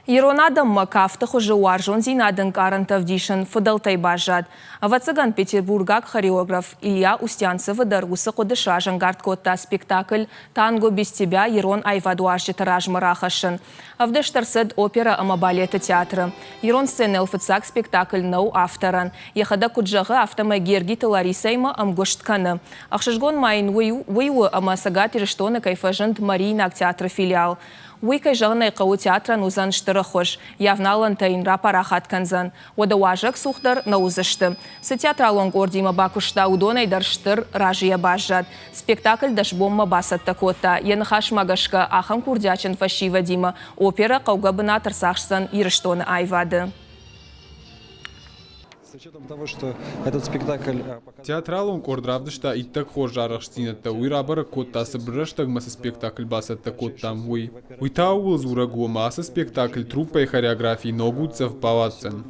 Иронадам макафта хожуаржон зинадын карантавдишн фудалтай бажад. Вацаган Петербургак хореограф Илья Устянцев дарусы кодыша жангарткотта спектакль «Танго без тебя» Ерон Айвадуаржи таражмарахашын. Авдештарсед опера ама балета театра. Ерон сцены алфыцак спектакль нау авторан. Ехада куджага автома Гергита Ларисайма амгоштканы. Ахшыжгон майын уйу ама сагат ириштоны кайфажынт Марийнак театра филиал. Уикай жағынай қау театран узан штыры хош, явналан тайынра парахат канзан. Ода важак сухдар на узышты. С театралон гордима бакушта удонайдар штыр ражия бажат. Спектакль дашбомма басат такота. Янхаш магашка ахам курдячен фашива дима. Опера қаугабына тарсахшсан ирыштоны айвады. С учетом того, что этот спектакль... Театралон кордравдышта иттак хоржарахштинетта уйрабара коттасы брыштаг масы спектакль басатта коттам уй. Уйтау зурагу масы спектакль труппа и хореографии ногуцев палацен.